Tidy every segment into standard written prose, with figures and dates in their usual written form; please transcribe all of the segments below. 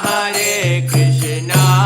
Hare Krishna.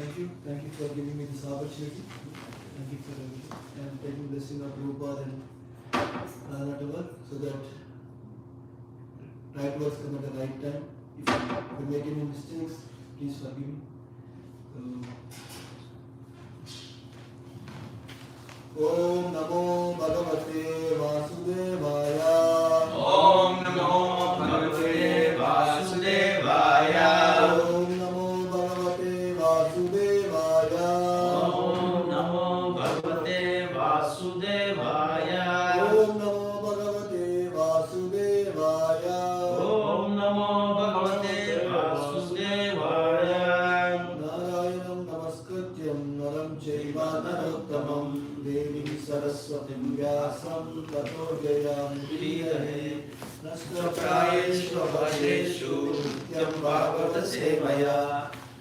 Thank you. Thank you for giving me this opportunity. Thank you for everything. And taking blessing of Prabhupada and Radha so that right words come at the right time. If I make any mistakes, please forgive me. Om Namo Bhagavate Vasudevaya. Om Namo Bhagavate Vasudevaya. Saraswatim Vyasam Tato Jayam Udirahe Nasta Prayeshu Bhadreshu Nityam Bhagavata Sevaya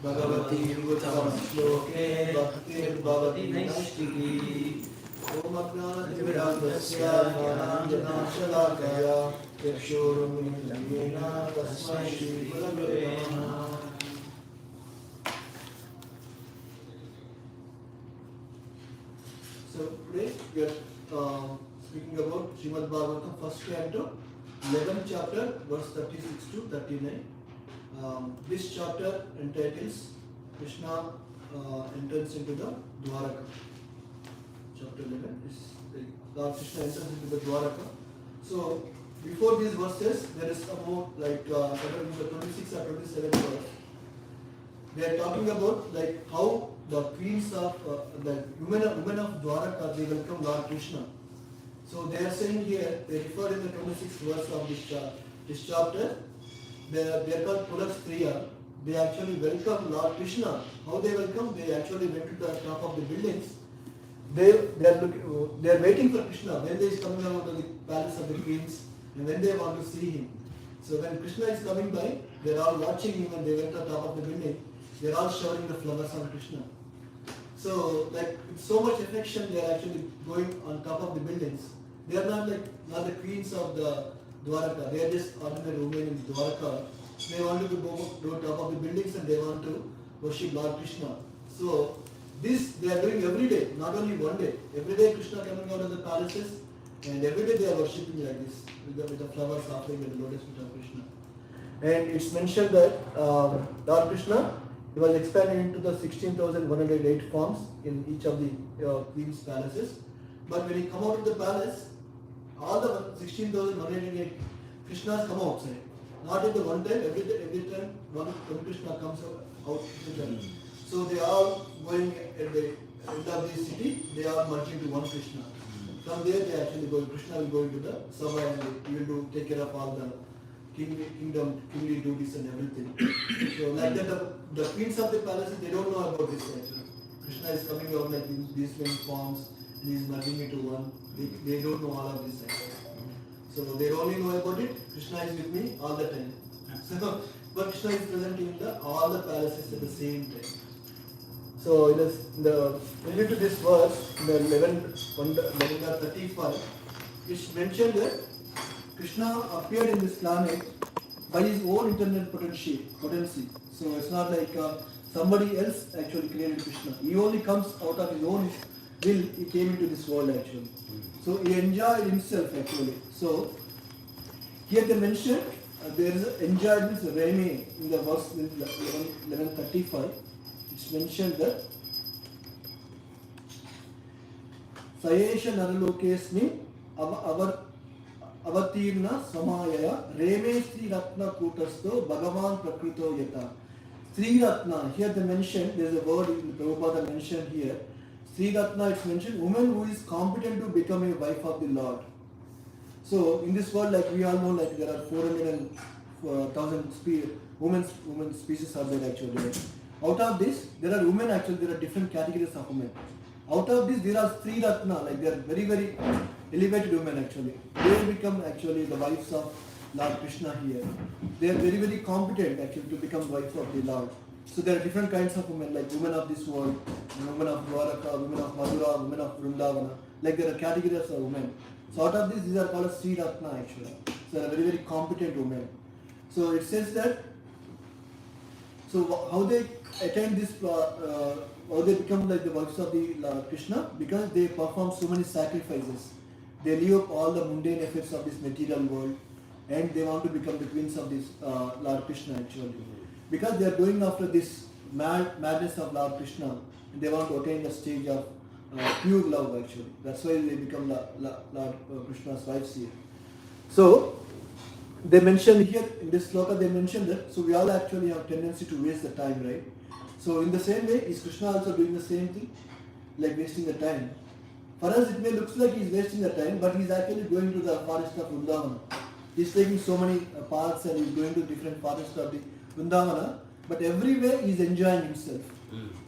Bhagavati Uttam Shloke Bhaktir Bhavati Naistiki Om Ajnanatimirandasya Jnananjana Shalakaya Yakshurumiliyena Tasmai Shri Gurave Namaha. So today we are speaking about Srimad Bhagavatam first canto, 11th chapter, verse 36 to 39. This chapter entitles Krishna enters into the Dwaraka. Chapter 11 is Lord Krishna enters into the Dwaraka. So before these verses, there is some more like the 26 or 27 verse. They are talking about like how the queens of the women of Dwaraka, they welcome Lord Krishna. So they are saying here, they refer in the 26th verse of this chapter, they are called Pulastriya. They actually welcome Lord Krishna. How they welcome? They actually went to the top of the buildings. They are waiting for Krishna when they is coming out of the palace of the queens and when they want to see him. So when Krishna is coming by, they are all watching him and they went to the top of the building. They are all showering the flowers on Krishna. So like with so much affection, they are actually going on top of the buildings. They are not the queens of the Dwaraka. They are just ordinary women in Dwaraka. They want to go to top of the buildings and they want to worship Lord Krishna. So this they are doing every day, not only one day. Every day Krishna coming out of the palaces and every day they are worshipping like this with the flowers offering and the lotus feet of Krishna. And it's mentioned that Lord Krishna, he was expanded into the 16,108 forms in each of the queen's palaces. But when he come out of the palace, all the 16,108 Krishnas come outside. Not at the one time, every time one Krishna comes out. So they are going at the end of the city, they are merging to one Krishna. From there they actually go, Krishna will go into the Sabha and he will take care of all the kingly duties and everything. So like that the queens of the palaces, they don't know about this actually. Krishna is coming out like in these many forms and he is merging into one. They don't know all of this actually. So they only know about it, Krishna is with me all the time. So, but Krishna is present in all the palaces at the same time. So it is related to this verse, in the 11:35, it's mentioned that Krishna appeared in this planet by his own internal potency. So it's not like somebody else actually created Krishna. He only comes out of his own will, he came into this world actually. So he enjoyed himself actually. So here they mention there is enjoyed means Reme in the verse 11:35. It's mentioned that Sayesha Naralokesmi Avatirna Samayaya Reme Sri Ratna Kutasto Bhagavan Prakrito Yata. Sri Ratna, here they mention, there is a word in Prabhupada mentioned here. Sri Ratna, it's mentioned, woman who is competent to become a wife of the Lord. So in this world, like we all know, like there are 400,000 women species are there actually. Right? Out of this, there are women actually, there are different categories of women. Out of this, there are Sri Ratna, like they are very, very elevated women actually. They become actually the wives of Lord Krishna here. They are very, very competent actually to become wife of the Lord. So there are different kinds of women, like women of this world, women of Dwaraka, women of Madhura, women of Vrindavana. Like there are categories of women. So out of this, these are called Sri Ratna actually. So they are very, very competent women. So it says that, so how they attain this, how they become like the wives of the Krishna? Because they perform so many sacrifices. They leave up all the mundane affairs of this material world and they want to become the queens of this Lord Krishna actually. Because they are going after this madness of Lord Krishna and they want to attain the stage of pure love actually. That's why they become Lord Krishna's wives here. So they mention here in this sloka, they mention that, so we all actually have tendency to waste the time, right? So in the same way, is Krishna also doing the same thing? Like wasting the time? For us it may look like he's wasting the time, but he's actually going to the forest of Vrindavana. He's taking so many paths and he's going to different forests of the Vrindavana, but everywhere he's enjoying himself.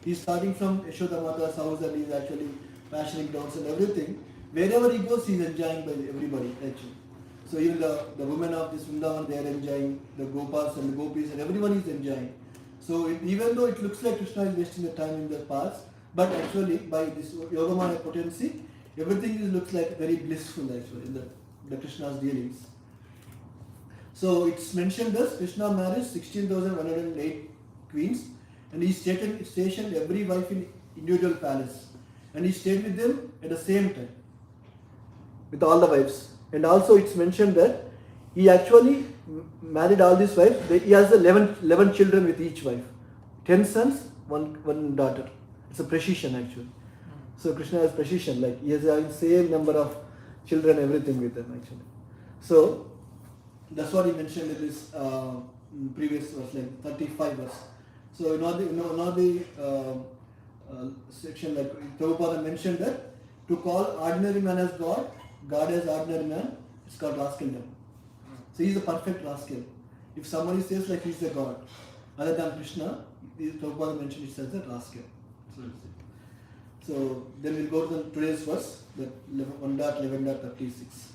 He's starting from Yashoda Mata's house and he's actually fashioning downs and everything. wherever he goes, he is enjoying by everybody actually. So even the women of this Vrindavan, they are enjoying, the Gopas and the Gopis, and everyone is enjoying. So even though it looks like Krishna is wasting the time in the paths, but actually by this Yogamaya potency, everything looks like very blissful actually in the Krishna's dealings. So it's mentioned thus, Krishna married 16,108 queens, and he stationed every wife in individual palace, and he stayed with them at the same time, with all the wives. And also it's mentioned that he actually married all these wives. He has 11 children with each wife. 10 sons, one daughter. It's a precision actually. So Krishna has precision, like he has the same number of children, everything with them actually. So that's what he mentioned in this previous verse, like 35 verse. So in all the section, like Prabhupada mentioned that to call ordinary man as God, God as ordinary man, it's called rascaldom. So he's a perfect rascal. If somebody says like he's a God, other than Krishna, Prabhupada mentioned it as a rascal. So then we'll go to today's verse, the 1.11.36.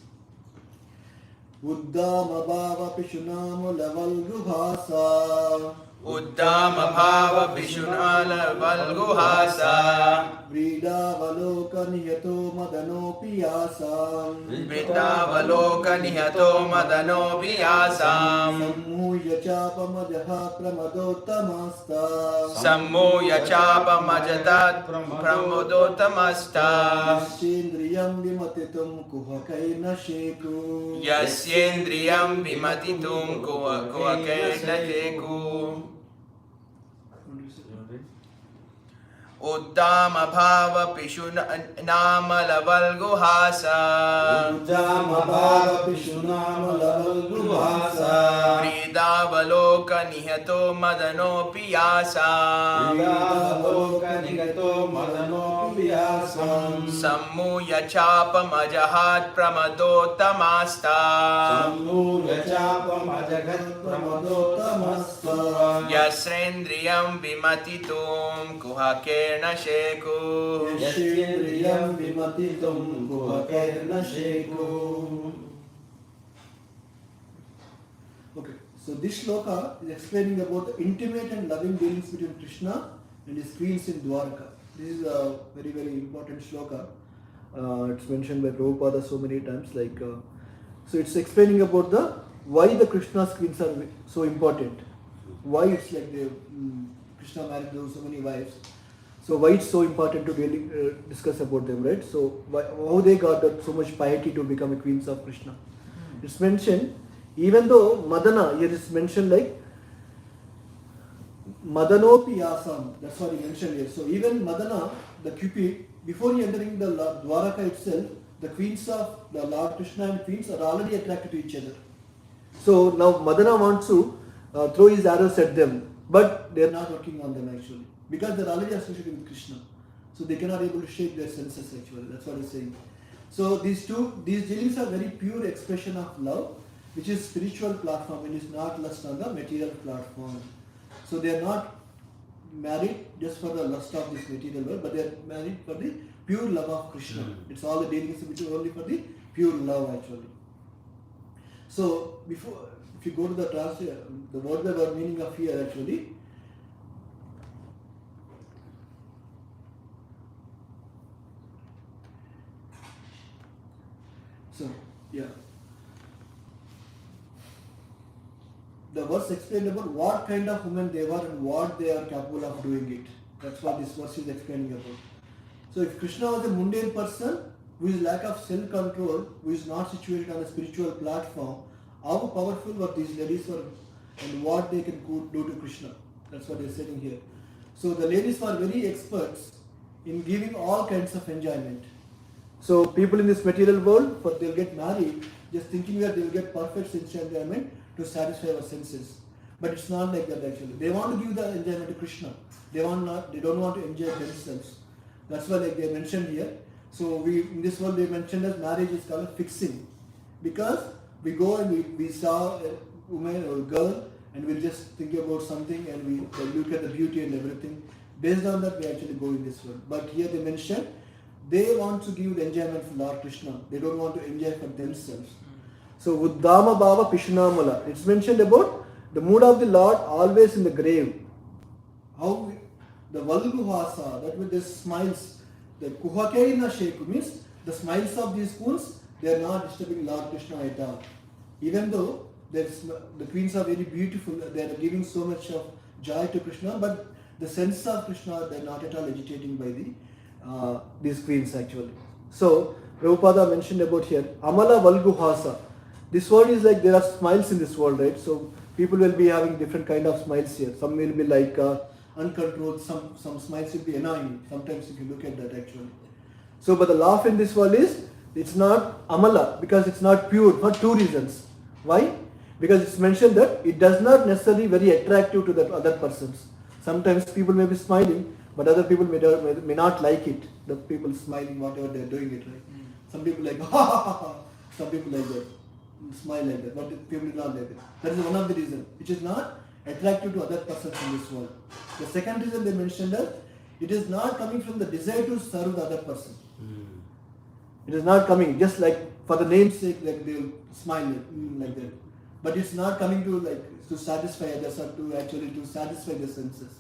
Uddama bhava pishunam level guhasa. Uddama bhava vishunala valguhasa. Vridavaloka niyato madano piyasam. Vridavaloka nihato madano piyasam. Sammuya chapa majaha pramadottamasta. Sammuya chapa majatat pramodotamasta. Yasyendriyam vimatitum kuhakaina sheku. Yasyendriyam vimatitum kuhakaina sheku. Uddama bhava pishunama lavalguhasa. Uddama bhava pishunama lavalguhasa. Vridavaloka nihato madano piyasa. Vridavaloka nihato madano piyasam. Sammuya chapa majahat pramadottamasta. Sammuya chapa majahat pramadottamasta. Yasrendriyam vimatitum kuhakerna sheku. Yashendriyam vimatitum kuhakerna sheku. Okay, so this shloka is explaining about the intimate and loving dealings between Krishna and his queens in Dwarka. This is a very, very important shloka. It's mentioned by Prabhupada so many times. So it's explaining about why the Krishna's queens are so important. Why it's like Krishna married so many wives. So why it's so important to really discuss about them, right? So how they got so much piety to become a queens of Krishna. It's mentioned, even though Madana, here is mentioned like Madanopi Yasam, that's what he mentioned here. So even Madana, the Cupid, before he entering the Dwaraka itself, the queens of the Lord Krishna and queens are already attracted to each other. So now Madana wants to throw his arrows at them, but they are not working on them actually, because they are already associated with Krishna. So they cannot able to shake their senses actually, that's what he's saying. So these dealings are very pure expression of love, which is spiritual platform and is not lust on the material platform. So they are not married just for the lust of this material world, but they are married for the pure love of Krishna. It's all the dealings which are only for the pure love actually. So if you go to the translation, the word by word meaning of here actually, so yeah, the verse explained about what kind of women they were and what they are capable of doing it. That's what this verse is explaining about. So if Krishna was a mundane person who is lack of self-control, who is not situated on a spiritual platform, how powerful were these ladies were and what they can do to Krishna. That's what they are saying here. So the ladies were very experts in giving all kinds of enjoyment. So people in this material world, they'll get married just thinking that they'll get perfect sense enjoyment to satisfy our senses. But it's not like that actually. They want to give the enjoyment to Krishna. They don't want to enjoy themselves. That's why like they mentioned here. So in this world they mentioned as marriage is called fixing. Because we go and we saw a woman or a girl and we'll just think about something and we look at the beauty and everything. Based on that we actually go in this world. But here they mentioned they want to give the enjoyment for Lord Krishna. They don't want to enjoy for themselves. So Uddama Bhava Pishnamala. It's mentioned about the mood of the Lord always in the grave. How the Valguhasa, that means the smiles, the Kuhakaina Sheku means the smiles of these queens, they are not disturbing Lord Krishna at all. Even though the queens are very beautiful, they are giving so much of joy to Krishna, but the sense of Krishna, they are not at all agitating by these queens actually. So Prabhupada mentioned about here, Amala Valguhasa. This word is like there are smiles in this world, right? So people will be having different kind of smiles here. Some will be like uncontrolled, some smiles will be annoying. Sometimes if you look at that actually. So but the laugh in this world is, it's not Amala because it's not pure for two reasons. Why? Because it's mentioned that it does not necessarily very attractive to the other persons. Sometimes people may be smiling, but other people may not like it. The people smiling, whatever they are doing it, right? Some people like, ha ha ha ha. Some people like that, smile like that, but people do not like that. That is one of the reasons, which is not attractive to other persons in this world. The second reason they mentioned that it is not coming from the desire to serve the other person. It is not coming just like for the name's sake, like they will smile like that. But it's not coming to like to satisfy others or to actually to satisfy the senses.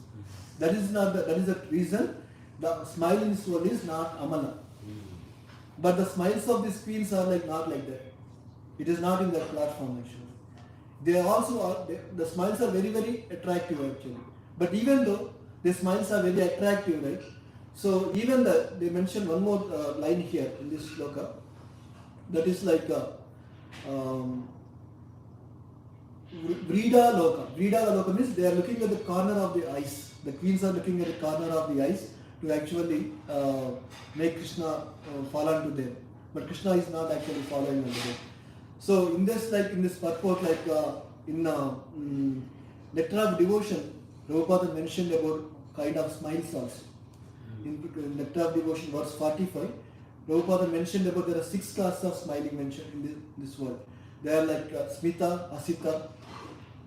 That is the reason the smile in this world is not Amala. But the smiles of these queens are like not like that. It is not in that platform actually. They also are, the smiles are very, very attractive actually. But even though the smiles are very attractive, right? So even they mention one more line here in this shloka. That is like Vrida Loka. Vrida Loka means they are looking at the corner of the eyes. The queens are looking at the corner of the eyes to actually make Krishna fall onto them. But Krishna is not actually following onto them. So in this purport, like in Nectar of Devotion, Prabhupada mentioned about kind of smiles also. In Nectar of Devotion, verse 45, Prabhupada mentioned about there are 6 classes of smiling mentioned in this world. They are like Smita, Asita,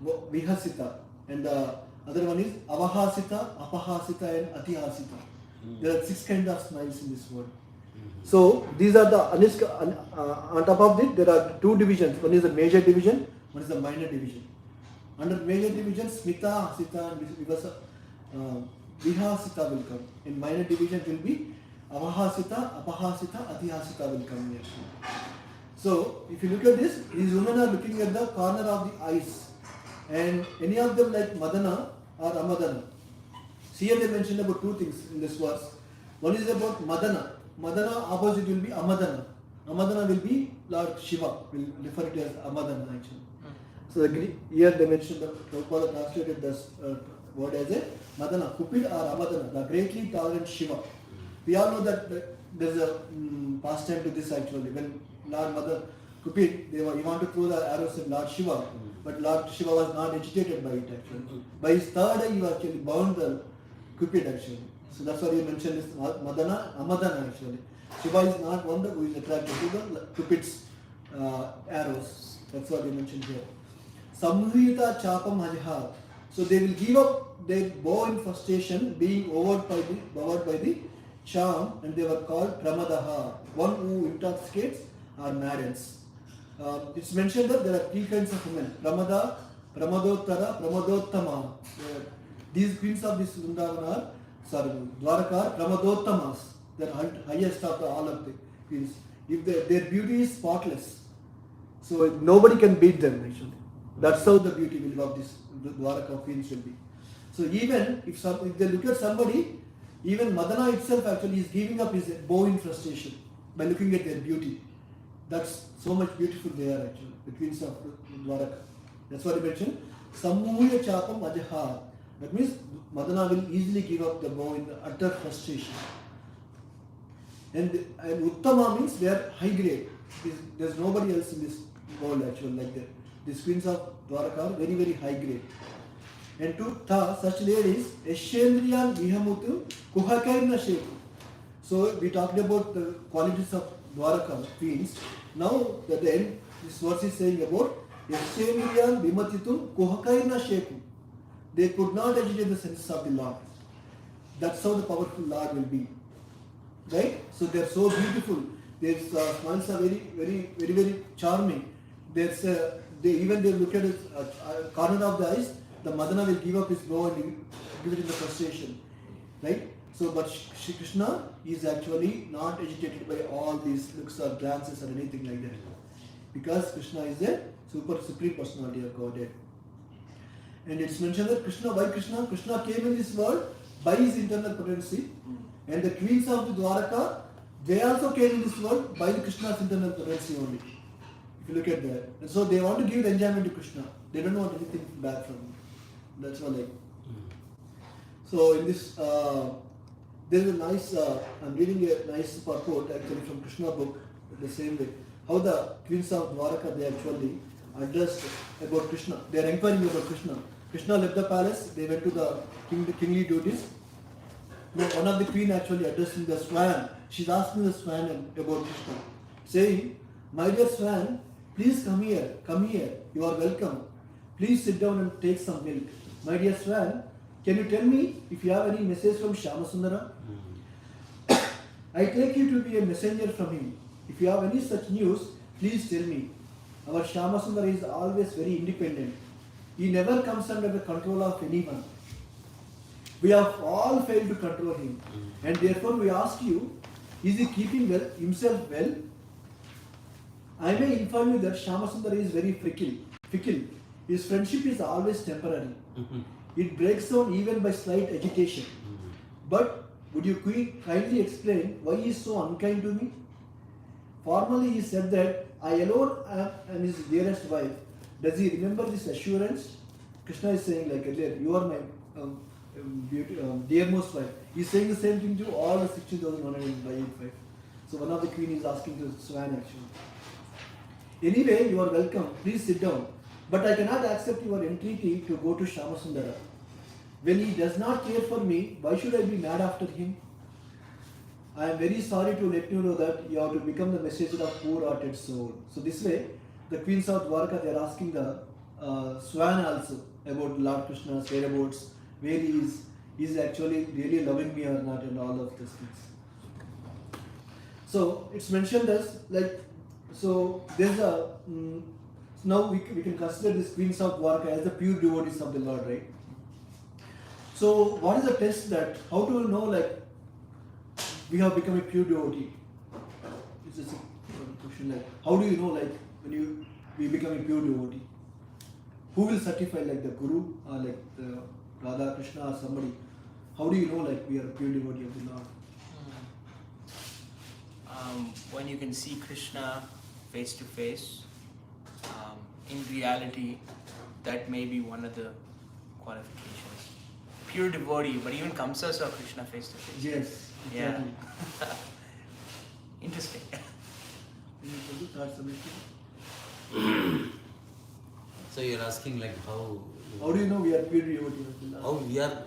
Vihasita, and the other one is Avahasita, Apahasita, and Atihasita. There are 6 kinds of smiles in this world. So these are the on top of it there are 2 divisions. One is the major division, one is the minor division. Under major division, Smita, Asita, and Vihasita will come. In minor division will be Avahasita, Apahasita, Atihasita will come here. So if you look at this, these women are looking at the corner of the eyes, and any of them like Madana or Amadana. See here they mentioned about 2 things in this verse. One is about Madana. Madana opposite will be Amadana. Amadana will be Lord Shiva, will refer it as Amadana actually. So here they mentioned that Prabhupada translated this word as a Madana, Cupid or Amadana, the greatly tolerant Shiva. We all know that there is a pastime to this actually. When Lord Mother Cupid, he wanted to throw the arrows at Lord Shiva, but Lord Shiva was not agitated by it actually. By his third eye, he actually bound the Cupid actually. So that's why he mentioned this Madana, Amadana actually. Shiva is not one who is attracted to the Cupid's arrows. That's what he mentioned here. Samhita Chapam Hajha. So they will give up their bow in frustration, being bowered by the charm, and they were called Pramadaha, one who intoxicates or maddens. It's mentioned that there are 3 kinds of women: Pramada, Pramadottara, Pramadottama. These queens of this Vrindavan are Dwaraka, Pramadottamas. They are highest of all of the queens. If their beauty is spotless, so nobody can beat them actually. That's how the beauty will of this Dwaraka queens will be. So even if they look at somebody, even Madana itself actually is giving up his bow in frustration by looking at their beauty. That's so much beautiful they are actually, the queens of Dwaraka. That's what he mentioned. Sammuya Chapam Ajaha. That means Madana will easily give up the bow in the utter frustration. And Uttama means they are high grade. There's nobody else in this world actually like that. These queens of Dwaraka are very, very high grade. And to such ladies, Eshendriyan Vihamutu Kuhakairna Sheku. So we talked about the qualities of Dwaraka queens. Now at the end, this verse is saying about Eshendriyan Vimatitum Kuhakairna Sheku. They could not agitate the senses of the Lord. That's how the powerful Lord will be. right? So they are so beautiful. Their smiles are very charming. There's they look at it corner of the eyes. The Madana will give up his bow and give it in the frustration, right? So, but Shri Krishna is actually not agitated by all these looks or glances or anything like that, because Krishna is a supreme personality of Godhead. And it's mentioned that Krishna came in this world by his internal potency, and the queens of the Dwaraka, they also came in this world by the Krishna's internal potency only. If you look at that, and so they want to give the enjoyment to Krishna. They don't want anything back from him. That's what like. So in this, there is a nice. I'm reading a nice purport actually from Krishna book. The same way, how the queens of Dwaraka they actually addressed about Krishna. They are inquiring about Krishna. Krishna left the palace. They went to the kingly duties. Now, one of the queen actually addressing the swan. She's asking the swan about Krishna, saying, "My dear swan, please come here. Come here. You are welcome. Please sit down and take some milk. My dear swan, can you tell me if you have any message from Shyamasundara? I take you to be a messenger from him. If you have any such news, please tell me. Our Shyamasundara is always very independent. He never comes under the control of anyone. We have all failed to control him. And therefore we ask you, is he keeping himself well? I may inform you that Shyamasundara is very fickle. His friendship is always temporary. It breaks down even by slight agitation. But would you kindly explain why he is so unkind to me? Formerly he said that I alone am his dearest wife. Does he remember this assurance? Krishna is saying like earlier, you are my dearmost wife. He is saying the same thing to all the 16,185. So one of the queen is asking to swan actually. Anyway, you are welcome. Please sit down. But I cannot accept your entreaty to go to Shyamasundara. When he does not care for me, why should I be mad after him? I am very sorry to let you know that you have to become the messenger of poor-hearted soul. So this way, the queens of Dwarka, they are asking the swan also about Lord Krishna's whereabouts, where he is actually really loving me or not, and all of these things. So it's mentioned as like, so there's a now we can consider these queens of Dwarka as the pure devotees of the Lord, right? So what is the test that, how do we know like we have become a pure devotee? It's just a question like, how do you know like when we become a pure devotee? Who will certify, like the Guru or like the Radha Krishna or somebody? How do you know like we are a pure devotee of the Lord? When you can see Krishna face to face, in reality, that may be one of the qualifications. Pure devotee, but even Kamsa saw Krishna face to face. Yes, exactly. Yeah. Interesting. So you're asking like how do you know we are pure devotee of the Lord? how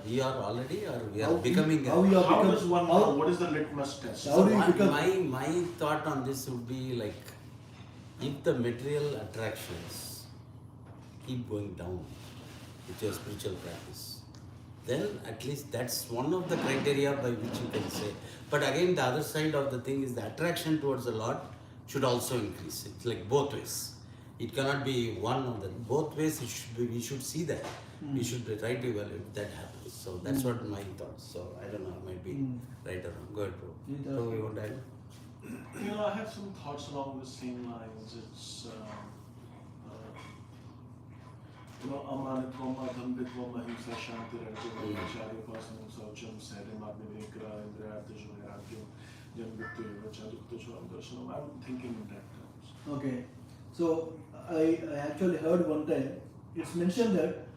we are already, or we are becoming? How we are How become, does one know? What is the litmus test? How do you my, become? my thought on this would be like, if the material attractions keep going down with your spiritual practice, then at least that's one of the criteria by which you can say. But again, the other side of the thing is the attraction towards the Lord should also increase. It's like both ways. It cannot be one or the both ways. It should be, we should see that. We should try to evaluate that happens. So that's what my thoughts. So I don't know, it might be right or wrong. Go ahead, bro. So you want to add? You know, I have some thoughts along the same lines. It's Amanitvam, Adhambitvam, Ahimsa, Shanti, Rajya, Acharya, Pasanam, Saucham, Sarim, Agnivikra, Indriyartha, Jnayartha, Janvittu, Vachadukta, Charam, Darshanam. I'm thinking in that terms. Okay, so I actually heard one time, it's mentioned that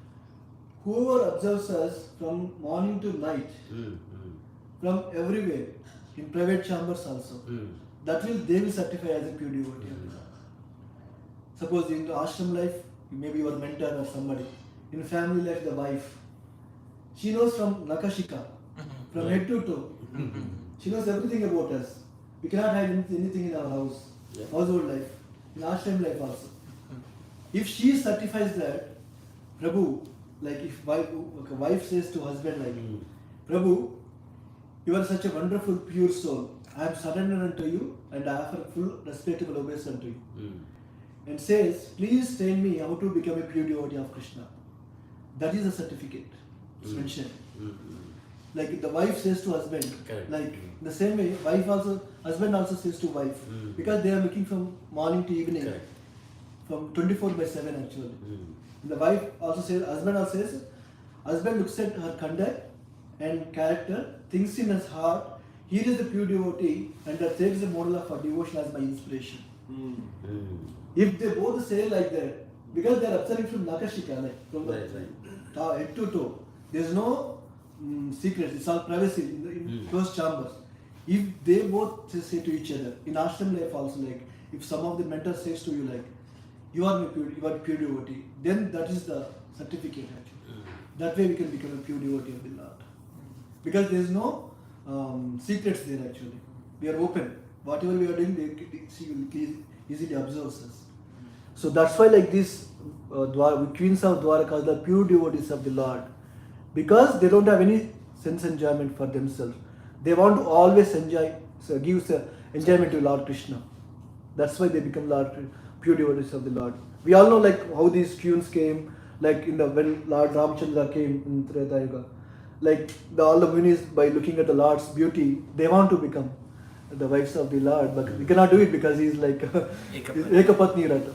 whoever observes us from morning to night, from everywhere, in private chambers also, they will certify as a pure devotee. Suppose in the ashram life, maybe your mentor or somebody. In family life, the wife. She knows from Nakashika, from head to toe. She knows everything about us. We cannot hide anything in our house, household life, in ashram life also. If she certifies that, Prabhu, like if wife says to husband like, Prabhu, you are such a wonderful pure soul. I am surrendered unto you and I offer full respectable obeisance unto you. Mm. And says, please tell me how to become a pure devotee of Krishna. That is a certificate. It's mentioned. Like the wife says to husband, Correct. like the same way, husband also says to wife, because they are looking from morning to evening, Correct. from 24/7 actually. Mm. The wife also says, husband looks at her conduct and character, thinks in his heart, here is the pure devotee, and that takes the model of her devotion as my inspiration. Mm. Mm. If they both say like that, because they are observing from Nakashika, like from Right, the head to toe, there is no secrets, it's all privacy in closed chambers. If they both say to each other, in ashram life also, like if some of the mentors says to you like, you are pure devotee, then that is the certificate actually. That way we can become a pure devotee of the Lord. Because there is no secrets there actually. We are open. Whatever we are doing, she will easily observes us. So that's why like these queens of Dwaraka are the pure devotees of the Lord. Because they don't have any sense enjoyment for themselves. They want to always enjoy, so gives enjoyment to Lord Krishna. That's why they become pure devotees of the Lord. We all know like how these queens came, like when Lord Ramchandra came in Treta Yuga. Like all the munis, by looking at the Lord's beauty, they want to become the wives of the Lord, but we cannot do it because he's like Ekapatni Rata.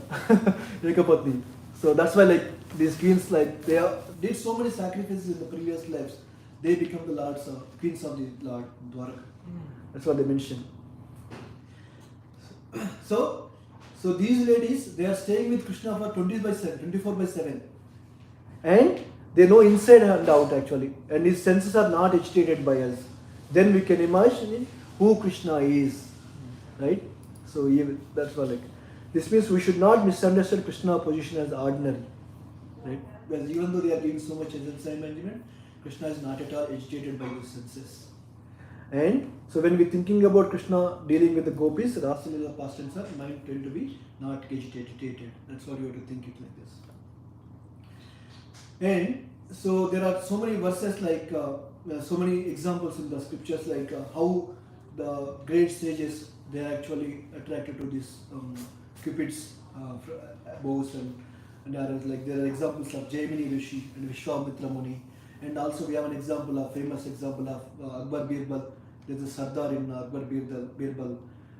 Ekapatni. So that's why like these queens, like they did so many sacrifices in the previous lives, they become the queens of the Lord Dwaraka. That's what they mention. So these ladies, they are staying with Krishna for 24/7, and they know inside and out actually, and his senses are not agitated by us. Then we can imagine who Krishna is, right? So that's what like this means we should not misunderstand Krishna's position as ordinary, right? Because even though they are giving so much sense management, Krishna is not at all agitated by his senses. And so when we're thinking about Krishna dealing with the gopis, Rasalila past tense, our mind tend to be not agitated. That's what you have to think it like this. And so there are so many verses like so many examples in the scriptures like how the great sages, they are actually attracted to these Cupid's bows and others. Like there are examples of Jaimini Rishi and Vishwamitra Muni, and also we have an example of famous example of Akbar Birbal. There's a Sardar in Akbar Birbal.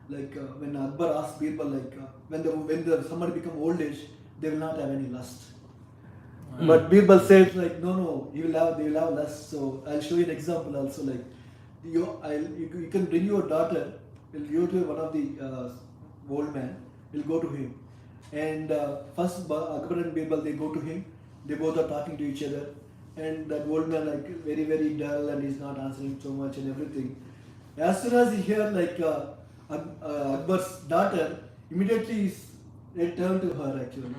Like when Akbar asked Birbal, like when somebody become old age, they will not have any lust. But Birbal said like no, they will have lust. So I'll show you an example also. Like you can bring your daughter. You'll go to one of the old man. You'll go to him, and first Akbar and Birbal, they go to him. They both are talking to each other, and that old man like very very dull and he's not answering so much and everything. As soon as he hear like Akbar's daughter, immediately he turned to her actually.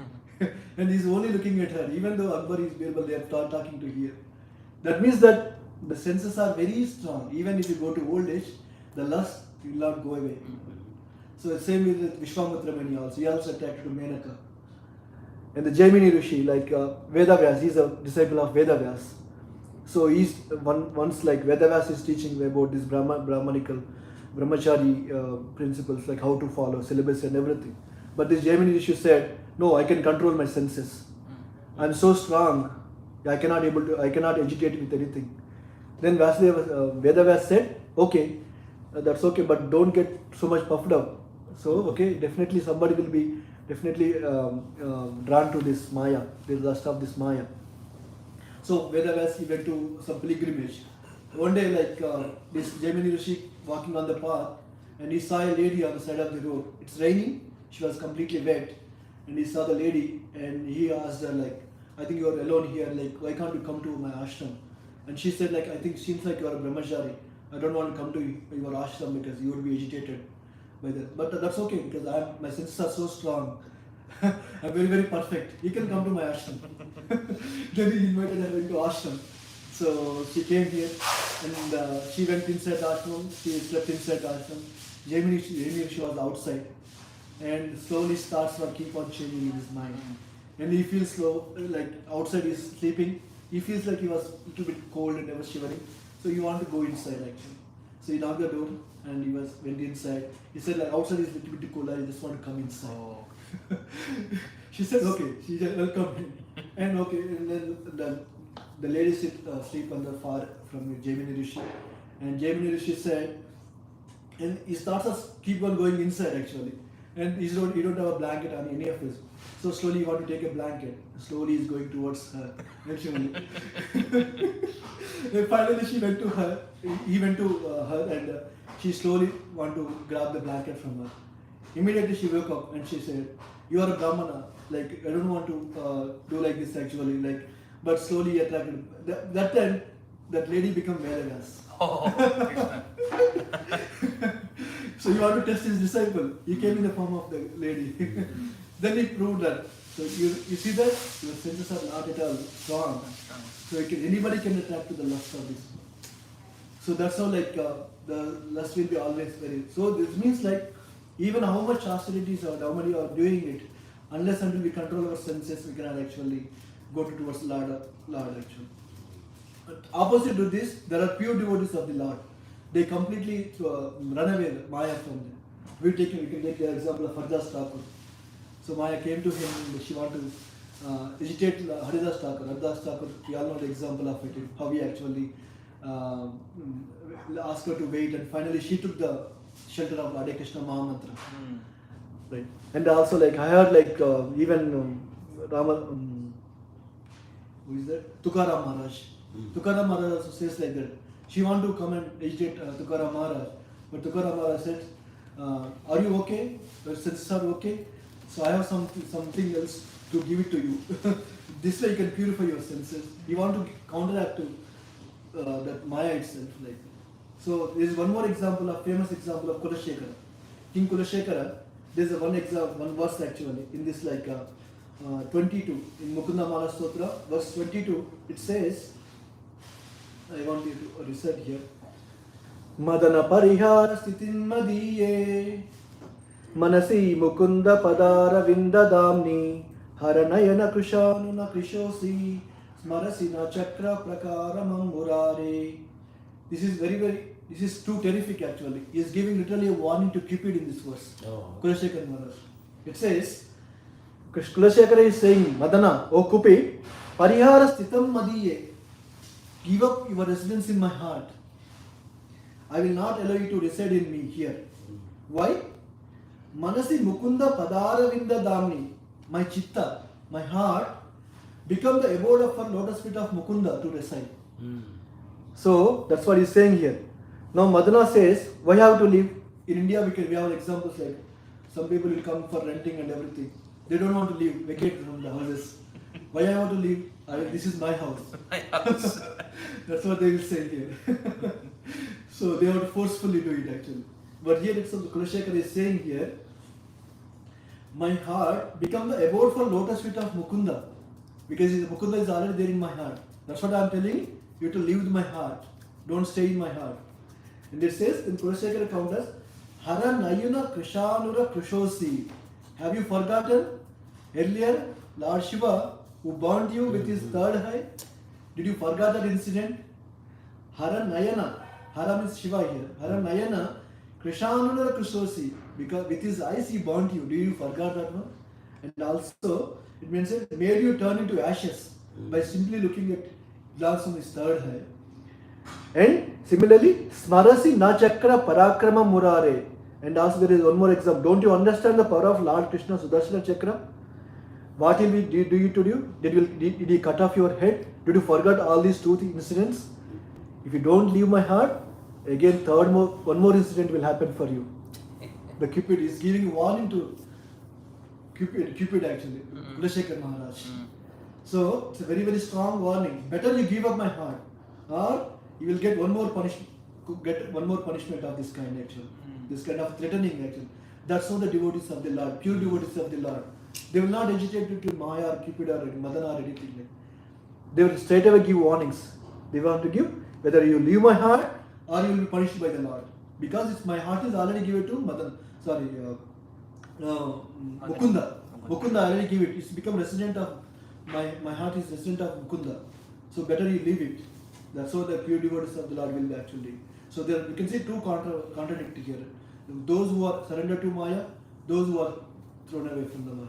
And he's only looking at her, even though Akbar is Birbal, they are talking to here. That means that the senses are very strong. Even if you go to old age, the lust will not go away. So same with Vishwamitra Muni also. He also attracted to Menaka. And the Jaimini Rishi, like Vedavyas, he's a disciple of Vedavyas. So he's once like Vedavyas is teaching about this Brahmanical, Brahmachari principles, like how to follow syllabus and everything. But this Jaimini Rishi said, no, I can control my senses. I'm so strong. I cannot agitate with anything. Then Vedavyas said, okay, that's okay, but don't get so much puffed up. So okay, definitely somebody will be drawn to this Maya, the lust of this Maya. So Vedavyas, he went to some pilgrimage. One day, like this Jaimini Rishi walking on the path, and he saw a lady on the side of the road. It's raining. She was completely wet, and he saw the lady, and he asked her like, I think you are alone here, like why can't you come to my ashram? And she said like, I think seems like you are a brahmachari. I don't want to come to your ashram because you will be agitated by that. But that's okay because my senses are so strong. I'm very very perfect. You can come to my ashram. Then he invited her into ashram. So she came here and she went inside the ashram. She slept inside the ashram. Jaimini was outside. And slowly starts to keep on changing in his mind. And he feels like outside he's sleeping. He feels like he was a little bit cold and never shivering. So he wanted to go inside actually. So he knocked the door and he went inside. He said like outside is a little bit cool, I just want to come inside. Oh. She said okay. She said welcome him. And okay, and then the lady sleep on the far from Jaimini Rishi. And Jaimini Rishi said, and he starts to keep on going inside actually. And he don't have a blanket on any of his. So slowly he want to take a blanket. Slowly he's going towards her. Actually. And finally she went to her. He went to her and she slowly want to grab the blanket from her. Immediately she woke up and she said, "You are a Brahmana. Like I don't want to do like this actually. Like, but slowly attracted. That time that lady become Vedas. Oh, Krishna. So he wanted to test his disciple. He came in the form of the lady. Then he proved that. So you see that your senses are not at all strong. So anybody can attract to the lust of this. So that's how like the lust will be always very. So this means like even how much austerities or how many are doing it, unless until we control our senses, we cannot actually go towards Lord actually. But opposite to this, there are pure devotees of the Lord. They completely run away Maya from them. We can take the example of Haridas Thakur. So Maya came to him and she wanted to agitate Haridas Thakur. Haridas Thakur, we all know the example of it, how he actually asked her to wait, and finally she took the shelter of Hare Krishna Mahamantra. Right. And also like I heard like even Rama, who is that? Tukaram Maharaj. Tukaram Maharaj also says like that. She want to come and agitate Tukaram Maharaj. But Tukaram Maharaj said, are you okay? Your senses are okay? So I have something else to give it to you. This way you can purify your senses. You want to counteract to that Maya itself. Like. So there is one more example, a famous example of Kulashekara. King Kulashekara, there is one verse actually in this like 22 in Mukunda Mala Stotra, verse 22. It says, I want you to recite here. Madana parihara sthitin madiye manasi mukunda padara vindadamni haranayana krishanuna krishosi smarasina chakra prakaramam murare. This is too terrific actually. He is giving literally a warning to Cupid in this verse. Kulashekara Maharaj. It says, Kulashekara is saying, Madana, O Cupid, parihara sthitam madiye. Give up your residence in my heart. I will not allow you to reside in me here. Why? Manasi mukunda padaravinda damni. My chitta, my heart, become the abode of her lotus feet of Mukunda to reside. So that's what he's saying here. Now Madana says, why have to live? In India we have examples like some people will come for renting and everything. They don't want to leave, vacate from the houses. Why I want to leave? This is my house. My house. That's what they will say here. So they have to forcefully do it actually. But here it's Kulashekara is saying here, my heart become the abode for lotus feet of Mukunda. Because Mukunda is already there in my heart. That's what I am telling you to live with my heart. Don't stay in my heart. And it says in Kulashekara counters, Hara Nayuna Krishanura Krishosi. Have you forgotten earlier Lord Shiva who burned you with his third eye? Did you forget that incident? Hara Nayana. Hara means Shiva here. Hara Nayana Krishanura Krishosi. Because with his eyes he burned you. Do you forget that one? And also it means it made you turn into ashes by simply looking at glass on his third eye. And similarly, Smarasi na chakra parakrama murare. And also there is one more example. Don't you understand the power of Lord Krishna Sudarshana chakra? What will he do you to you? Did he cut off your head? Did you forget all these two incidents? If you don't leave my heart, again one more incident will happen for you. The Cupid is giving a warning to Cupid actually, Kulashekara Maharaj. So it's a very, very strong warning. Better you give up my heart, or you will get one more punishment of this kind actually. This kind of threatening actually. That's how the devotees of the Lord, pure devotees of the Lord. They will not agitate you to Maya or Cupid or Madana or anything like. They will straight away give warnings. They want to give whether you leave my heart or you will be punished by the Lord. Because my heart is already given to Mukunda. Mukunda already give it. It's become resident of my heart is resident of Mukunda. So better you leave it. That's how the pure devotees of the Lord will actually. So there you can see two contradictory here. Those who are surrendered to Maya, those who are thrown away from the Maya.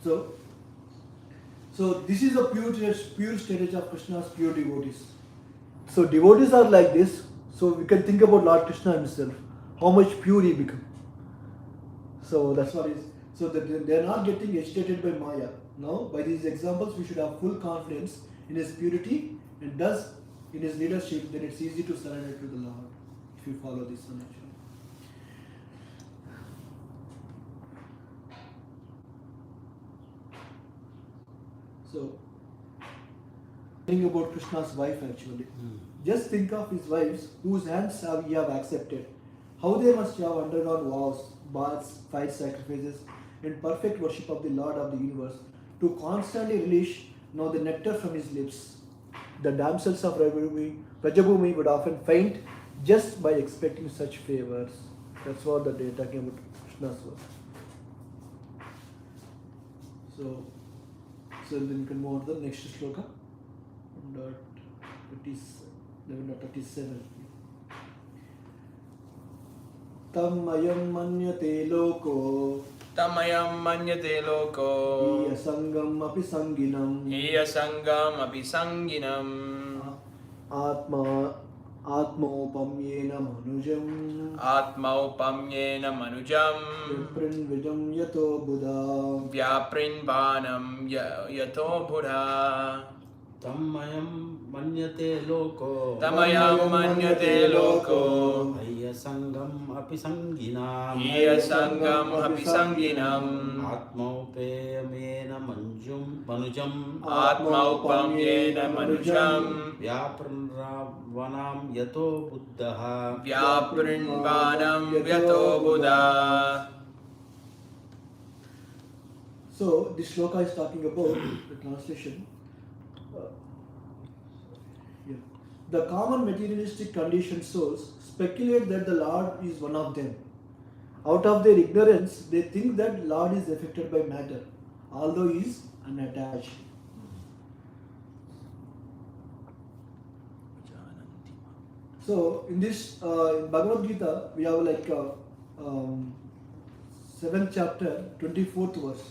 So this is a pure stage of Krishna's pure devotees. So devotees are like this. So we can think about Lord Krishna himself, how much pure he become. So that's what is. So that they are not getting agitated by Maya. Now by these examples we should have full confidence in his purity, and thus in his leadership. Then it's easy to surrender to the Lord if you follow this one actually. So, think about Krishna's wife actually. Just think of his wives whose hands he have accepted. How they must have undergone vows, baths, fire sacrifices, and perfect worship of the Lord of the universe to constantly release now the nectar from his lips. The damsels of Rajabhumi would often faint just by expecting such favors. That's what they are talking about Krishna's work. So then you can move on to the next shloka. 37. Tamayam manyate loko Tamayam manyate loko iya sangam api sanginam Iya sangam api sanginam atmaupamyena manujam Atmaupamyena manujam viprinvijam yato buddha Vyaprinvanam yato buddha Tamayam manyate loko Tamayam manyate loko Ayya sangam api sanginam Iya sangam api sanginam Atmaupamyena manujam Atmaupamyena manujam Vyaprinvanam yato buddhaha Vyaprinvanam yato buddha. So this shloka is talking about the translation. The common materialistic conditioned souls speculate that the Lord is one of them. Out of their ignorance, they think that Lord is affected by matter, although he is unattached. So in this in Bhagavad Gita, we have like 7th chapter, 24th verse,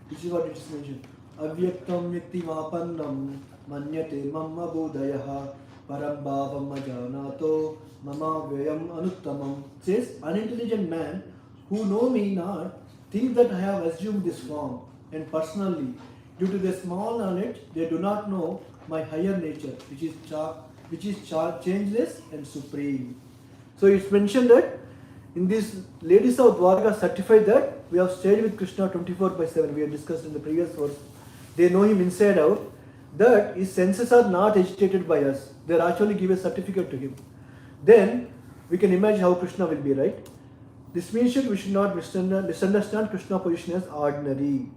which is what it is mentioned. Avyaktam yakti mapannam manyate mamma bodhayaha param bhavam ajanato mama vyayam anuttamam. Says, unintelligent man who know me not think that I have assumed this form, and personally, due to their small knowledge, they do not know my higher nature, which is changeless and supreme. So it's mentioned that in these ladies of Dwarka certify that we have stayed with Krishna 24/7. We have discussed in the previous verse. They know him inside out, that his senses are not agitated by us. They actually give a certificate to him. Then we can imagine how Krishna will be, right? This means that we should not misunderstand Krishna's position as ordinary.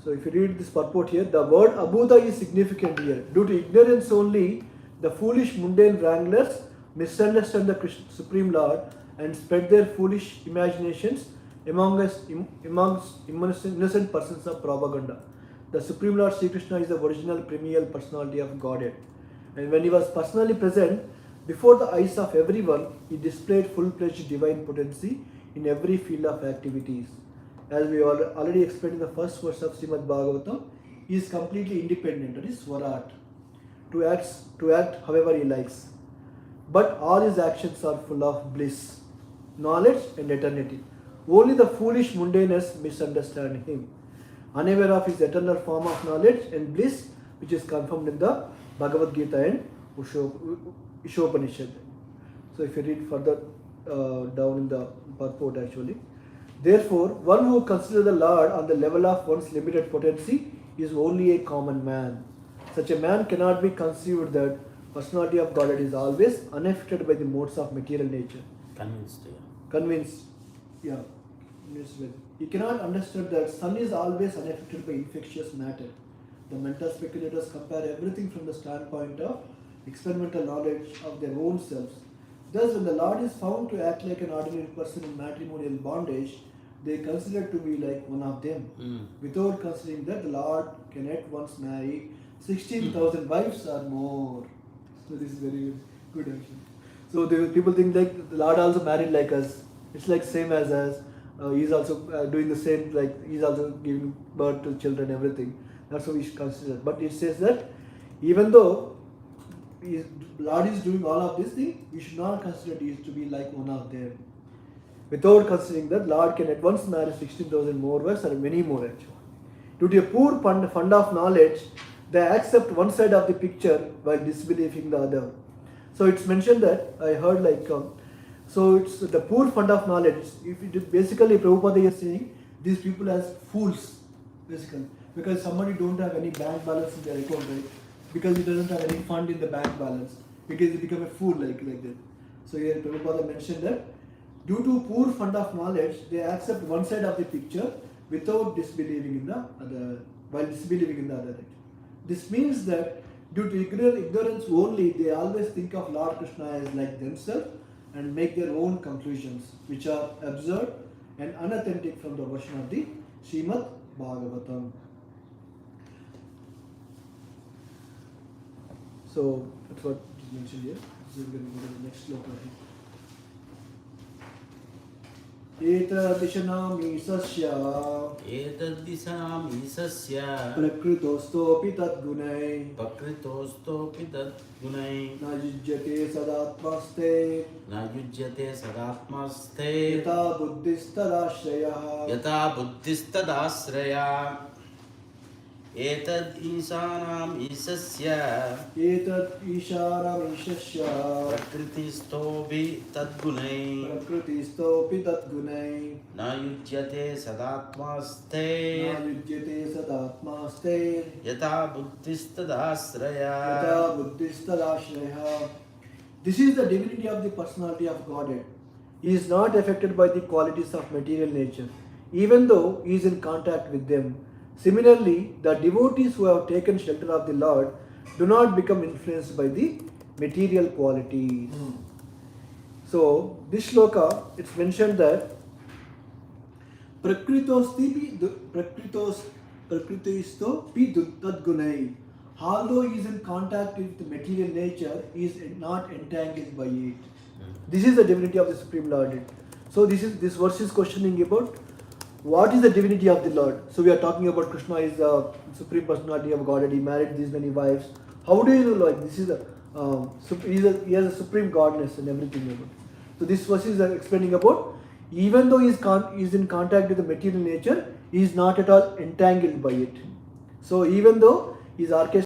So if you read this purport here, the word Abhuta is significant here. Due to ignorance only, the foolish mundane wranglers misunderstand the Supreme Lord and spread their foolish imaginations amongst innocent persons of propaganda. The Supreme Lord Sri Krishna is the original premier personality of Godhead. And when he was personally present before the eyes of everyone, he displayed full-fledged divine potency in every field of activities. As we already explained in the first verse of Srimad Bhagavatam, he is completely independent, that is Swarat, to act however he likes. But all his actions are full of bliss, knowledge and eternity. Only the foolish mundaners misunderstand him, unaware of his eternal form of knowledge and bliss, which is confirmed in the Bhagavad Gita and Ishopanishad. So if you read further down in the purport actually. Therefore, one who considers the Lord on the level of one's limited potency is only a common man. Such a man cannot be conceived that personality of Godhead is always unaffected by the modes of material nature. Convinced. He cannot understand that sun is always unaffected by infectious matter. The mental speculators compare everything from the standpoint of experimental knowledge of their own selves. Thus, when the Lord is found to act like an ordinary person in matrimonial bondage, they consider to be like one of them. Without considering that the Lord can at once marry 16,000 wives or more. So this is very good actually. So the people think like the Lord also married like us. It's like same as us. He's also doing the same, like he's also giving birth to children, everything. That's how we should consider. But it says that even though Lord is doing all of these things, we should not consider it to be like one of them. Without considering that Lord can at once marry 16,000 more wives or many more actually. Due to a poor fund of knowledge, they accept one side of the picture while disbelieving the other. So it's mentioned that I heard like, so it's the poor fund of knowledge. If it basically Prabhupada is saying these people as fools, basically, because somebody don't have any bank balance in their account, right? Because he doesn't have any fund in the bank balance, because he become a fool like that. So here Prabhupada mentioned that due to poor fund of knowledge, they accept one side of the picture without disbelieving in the other, while disbelieving in the other. This means that due to ignorance only, they always think of Lord Krishna as like themselves and make their own conclusions, which are absurd and unauthentic from the version of the Srimad Bhagavatam. So that's what is mentioned here. So we're going to go to the next sloka. एतद्दिशनामीशस्य प्रकृतोस्तोऽपि तद्गुणैः न युज्यते सदात्मस्ते यथा बुद्धिस्तदाश्रयः एतद् ईशानाम् ईशस्य प्रकृतिस्थोऽपि तद्गुणैः न युज्यते सदात्मास्ते यथा बुद्धिस्तदाश्रयः. This is the divinity of the personality of Godhead. He is not affected by the qualities of material nature, even though he is in contact with them. Similarly, the devotees who have taken shelter of the Lord do not become influenced by the material qualities. So, this shloka, it's mentioned that prakritosti pi tadgunai. Although he is in contact with the material nature, he is not entangled by it. This is the divinity of the Supreme Lord. So, this verse is questioning about what is the divinity of the Lord. So we are talking about Krishna is the Supreme Personality of Godhead. He married these many wives. How do you know like this is he has a supreme godness and everything. So this verse is explaining about even though he is in contact with the material nature, he is not at all entangled by it. So even though he is orchestrating